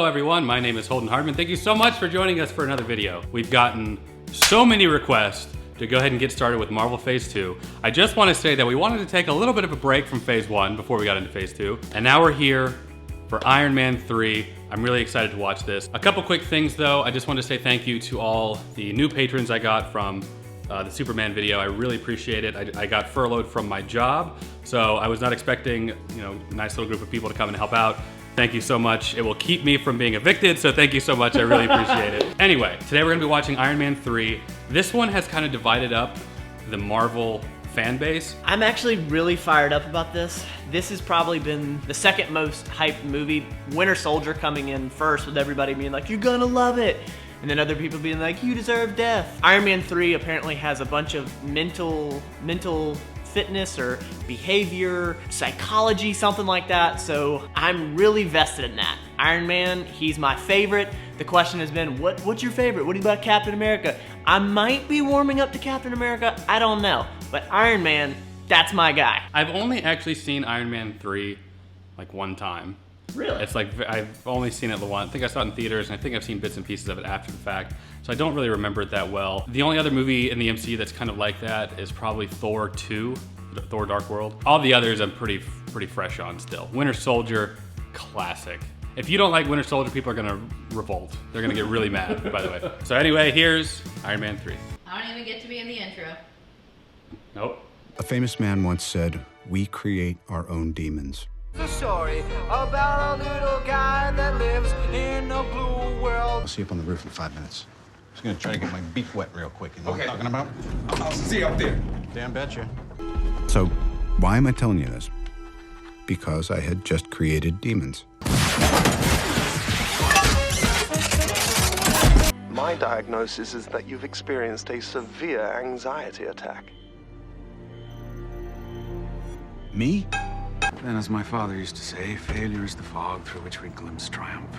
everyone, my name is Holden Hardman. Thank you so much for joining us for another video. We've gotten so many requests to go ahead and get started with Marvel Phase 2. I just want to say that we wanted to take a little bit of a break from Phase 1 before we got into Phase 2, and now we're here for Iron Man 3. I'm really excited to watch this. A couple quick things though. I just want to say thank you to all the new patrons I got from the Superman video. I really appreciate it. I got furloughed from my job, so I was not expecting, a nice little group of people to come and help out. Thank you so much. It will keep me from being evicted, so thank you so much. I really appreciate it. Anyway, today we're gonna be watching Iron Man 3. This one has kind of divided up the Marvel fan base. I'm actually really fired up about this. This has probably been the second most hyped movie. Winter Soldier coming in first with everybody being like, you're gonna love it. And then other people being like, you deserve death. Iron Man 3 apparently has a bunch of mental fitness or behavior, psychology, something like that. So I'm really vested in that. Iron Man, he's my favorite. The question has been, what's your favorite? What do you about Captain America? I might be warming up to Captain America, I don't know. But Iron Man, that's my guy. I've only actually seen Iron Man 3 like one time. Really? It's like, I've only seen it the one. I think I saw it in theaters, and I think I've seen bits and pieces of it after the fact. So I don't really remember it that well. The only other movie in the MCU that's kind of like that is probably Thor 2, Thor Dark World. All the others I'm pretty fresh on still. Winter Soldier, classic. If you don't like Winter Soldier, people are gonna revolt. They're gonna get really mad, by the way. So anyway, here's Iron Man 3. I don't even get to be in the intro. Nope. A famous man once said, "We create our own demons." The story about a little guy that lives in a blue world. I'll see you up on the roof in 5 minutes. Just gonna try to get my beak wet real quick. You know what I'm talking about? I'll see you up there. Damn betcha. So, why am I telling you this? Because I had just created demons. My diagnosis is that you've experienced a severe anxiety attack. Me? Then, as my father used to say, failure is the fog through which we glimpse triumph.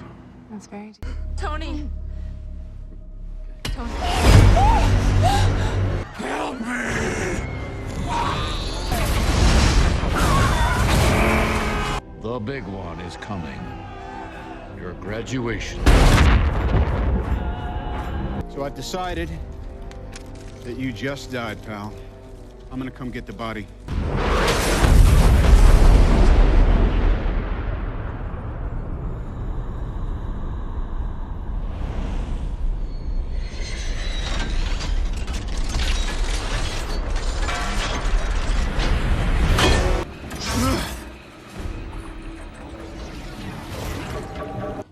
That's very deep. Tony! Tony. Help me! The big one is coming. Your graduation. So I've decided that you just died, pal. I'm gonna come get the body.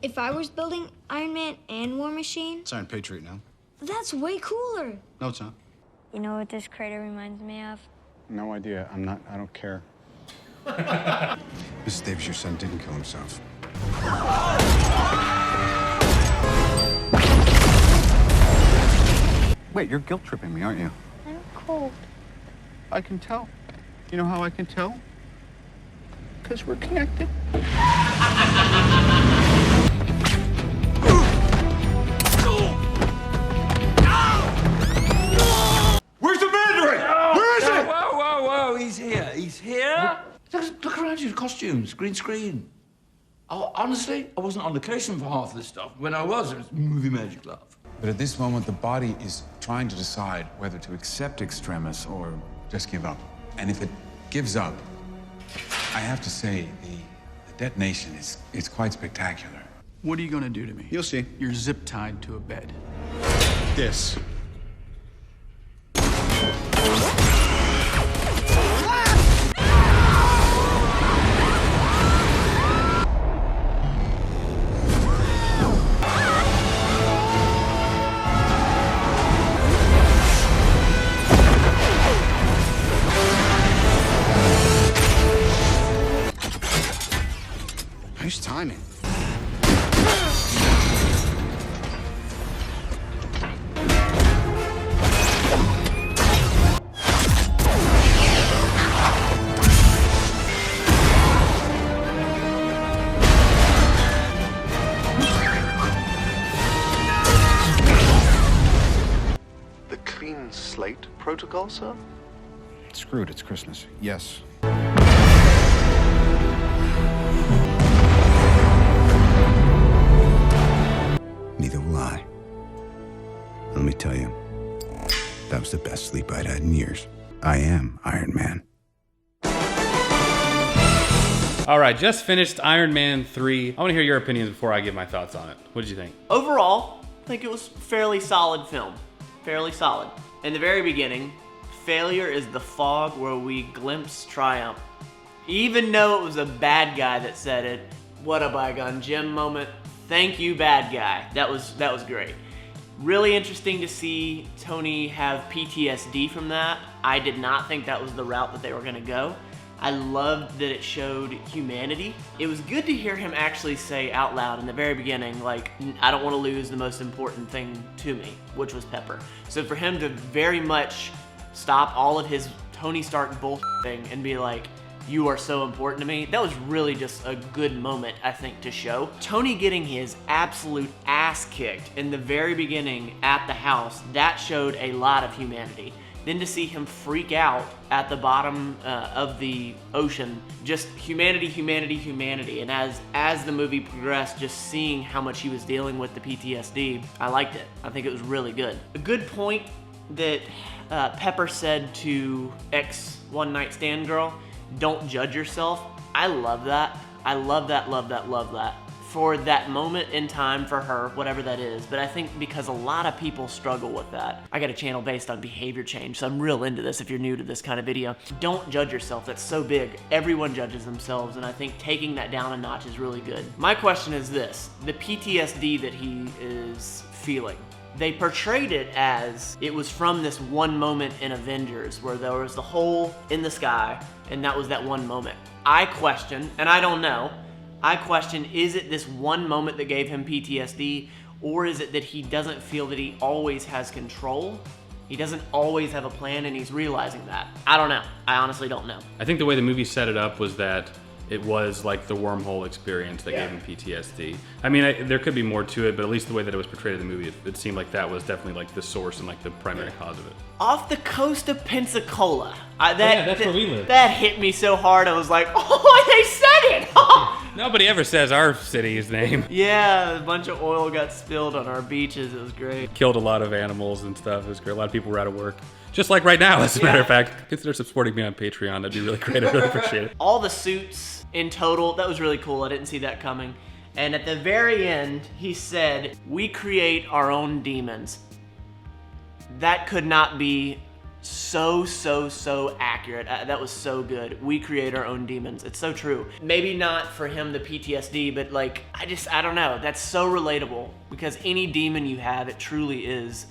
If I was building Iron Man and War Machine, It's Iron Patriot now. that's way cooler. No, it's not. You know what this crater reminds me of? No idea. I don't care. Mrs. Davis, your son didn't kill himself. Wait, you're guilt tripping me, aren't you? I'm cold. I can tell. You know how I can tell? Because we're connected. Where's the Mandarin? Where is it? Whoa, he's here. He's here? Look around you, costumes, green screen. Oh, honestly, I wasn't on location for half of this stuff. When I was, it was movie magic love. But at this moment, the body is trying to decide whether to accept Extremis or just give up. And if it gives up, I have to say, the detonation is quite spectacular. What are you gonna do to me? You'll see. You're zip tied to a bed. This. Nice timing. The clean slate protocol, sir? Screwed, it's Christmas. Yes. That was the best sleep I'd had in years. I am Iron Man. All right, just finished Iron Man 3. I want to hear your opinions before I give my thoughts on it. What did you think? Overall, I think it was a fairly solid film. Fairly solid. In the very beginning, failure is the fog where we glimpse triumph. Even though it was a bad guy that said it, what a bygone Jim moment. Thank you, bad guy. That was great. Really interesting to see Tony have PTSD from that. I did not think that was the route that they were gonna go. I loved that it showed humanity. It was good to hear him actually say out loud in the very beginning, like, I don't want to lose the most important thing to me, which was Pepper. So for him to very much stop all of his Tony Stark bullshit thing and be like, you are so important to me, that was really just a good moment, I think, to show. Tony getting his absolute ass kicked in the very beginning at the house, that showed a lot of humanity. Then to see him freak out at the bottom of the ocean, just humanity, humanity, humanity. And as the movie progressed, just seeing how much he was dealing with the PTSD, I liked it. I think it was really good. A good point that Pepper said to ex one night stand girl, don't judge yourself. I love that. I love that, love that, love that. For that moment in time for her, whatever that is. But I think because a lot of people struggle with that. I got a channel based on behavior change, so I'm real into this if you're new to this kind of video. Don't judge yourself, that's so big. Everyone judges themselves, and I think taking that down a notch is really good. My question is this, the PTSD that he is feeling. They portrayed it as it was from this one moment in Avengers where there was the hole in the sky, and that was that one moment. I question, and I don't know, I question, is it this one moment that gave him PTSD, or is it that he doesn't feel that he always has control? He doesn't always have a plan, and he's realizing that. I don't know. I honestly don't know. I think the way the movie set it up was that it was like the wormhole experience that gave him PTSD. I mean, there could be more to it, but at least the way that it was portrayed in the movie, it seemed like that was definitely like the source and like the primary cause of it. Off the coast of Pensacola. That's where we live. That hit me so hard, I was like, oh, they said it! Nobody ever says our city's name. Yeah, a bunch of oil got spilled on our beaches. It was great. Killed a lot of animals and stuff. It was great. A lot of people were out of work. Just like right now, as a matter of fact. Consider supporting me on Patreon. That'd be really great. I really appreciate it. All the suits in total, that was really cool. I didn't see that coming. And at the very end, he said, we create our own demons. That could not be so accurate. That was so good. We create our own demons. It's so true. Maybe not for him, the PTSD, but like, I don't know. That's so relatable because any demon you have, it truly is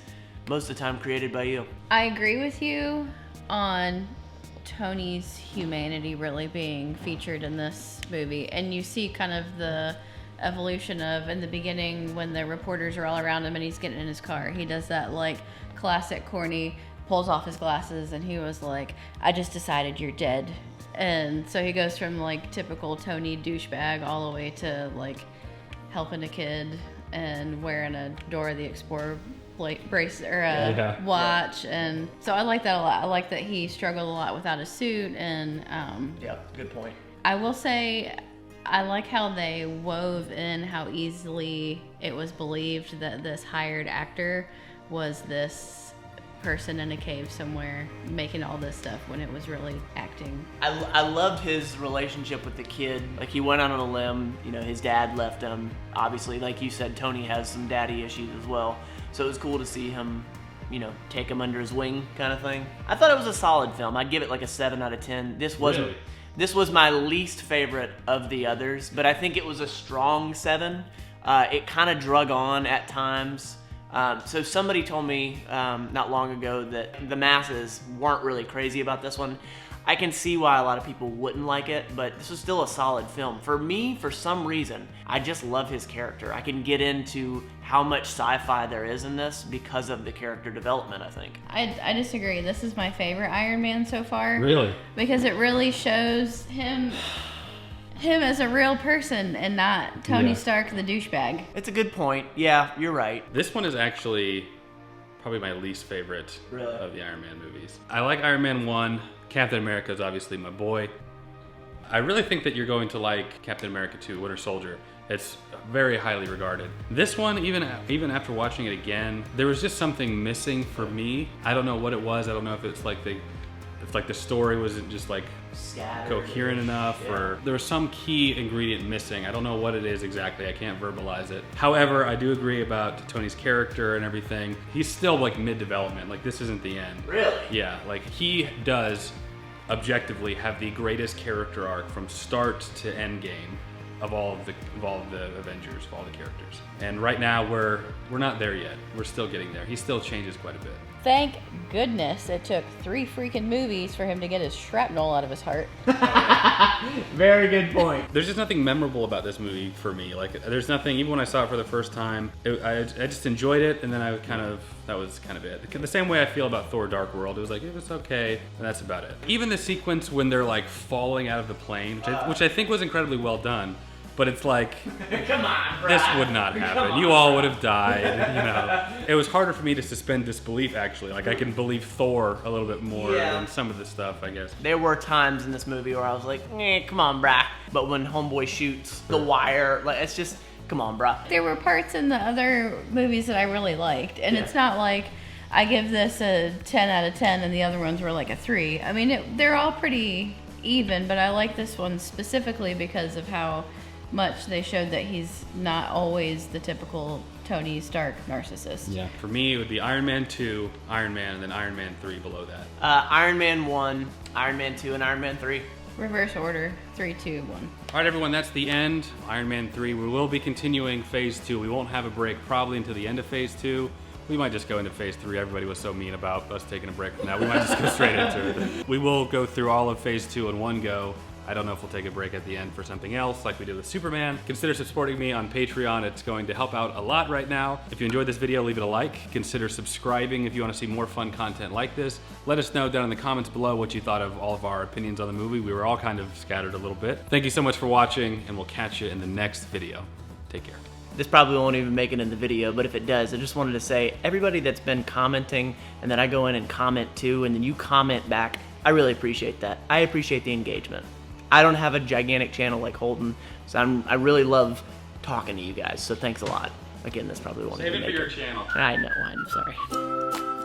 most of the time created by you. I agree with you on Tony's humanity really being featured in this movie. And you see kind of the evolution of, in the beginning when the reporters are all around him and he's getting in his car, he does that like classic corny, pulls off his glasses, and he was like, I just decided you're dead. And so he goes from like typical Tony douchebag all the way to like helping a kid and wearing a Dora the Explorer brace or a watch. And so I like that a lot. I like that he struggled a lot without a suit. And yeah, good point. I will say I like how they wove in how easily it was believed that this hired actor was this person in a cave somewhere making all this stuff when it was really acting. I loved his relationship with the kid. Like, he went out on a limb, you know, his dad left him. Obviously, like you said, Tony has some daddy issues as well. So it was cool to see him, you know, take him under his wing kind of thing. I thought it was a solid film. I'd give it like a 7 out of 10. This was my least favorite of the others, but I think it was a strong 7. It kind of drug on at times. So somebody told me not long ago that the masses weren't really crazy about this one. I can see why a lot of people wouldn't like it, but this was still a solid film. For me, for some reason, I just love his character. I can get into how much sci-fi there is in this because of the character development, I think. I disagree. This is my favorite Iron Man so far. Really? Because it really shows him as a real person and not Tony Stark the douchebag. It's a good point. Yeah, you're right. This one is actually probably my least favorite of the Iron Man movies. I like Iron Man 1. Captain America is obviously my boy. I really think that you're going to like Captain America 2, Winter Soldier, It's very highly regarded. This one, even after watching it again, there was just something missing for me. I don't know what it was. I don't know if it's like the story wasn't just like coherent enough, or there was some key ingredient missing. I don't know what it is exactly. I can't verbalize it. However, I do agree about Tony's character and everything. He's still like mid-development. Like, this isn't the end. Really? Yeah, like he does objectively have the greatest character arc from start to end game of all of the Avengers, of all the characters. And right now we're not there yet. We're still getting there. He still changes quite a bit. Thank goodness it took 3 freaking movies for him to get his shrapnel out of his heart. Very good point. There's just nothing memorable about this movie for me. Like, there's nothing, even when I saw it for the first time, I just enjoyed it, and then that was kind of it. The same way I feel about Thor Dark World. It was like, it was okay, and that's about it. Even the sequence when they're like falling out of the plane, which I think was incredibly well done, but it's like, come on, bro. This would not happen. You all would have died, you know. It was harder for me to suspend disbelief, actually. Like, I can believe Thor a little bit more than some of the stuff, I guess. There were times in this movie where I was like, come on, brah. But when Homeboy shoots the wire, like, it's just, come on, brah. There were parts in the other movies that I really liked, and it's not like I give this a 10 out of 10 and the other ones were like a 3. I mean, they're all pretty even, but I like this one specifically because of how much they showed that he's not always the typical Tony Stark narcissist. Yeah. For me, it would be Iron Man 2, Iron Man, and then Iron Man 3 below that. Iron Man 1, Iron Man 2, and Iron Man 3. Reverse order, 3, 2, 1. All right, everyone, that's the end. Iron Man 3. We will be continuing Phase 2. We won't have a break probably until the end of Phase 2. We might just go into Phase 3. Everybody was so mean about us taking a break from that. We might just go straight into it. We will go through all of Phase 2 in one go. I don't know if we'll take a break at the end for something else like we did with Superman. Consider supporting me on Patreon. It's going to help out a lot right now. If you enjoyed this video, leave it a like. Consider subscribing if you want to see more fun content like this. Let us know down in the comments below what you thought of all of our opinions on the movie. We were all kind of scattered a little bit. Thank you so much for watching, and we'll catch you in the next video. Take care. This probably won't even make it in the video, but if it does, I just wanted to say, everybody that's been commenting and then I go in and comment too, and then you comment back, I really appreciate that. I appreciate the engagement. I don't have a gigantic channel like Holden, so I really love talking to you guys, so thanks a lot. Again, this probably won't even make it. Save it for your channel. I know, I'm sorry.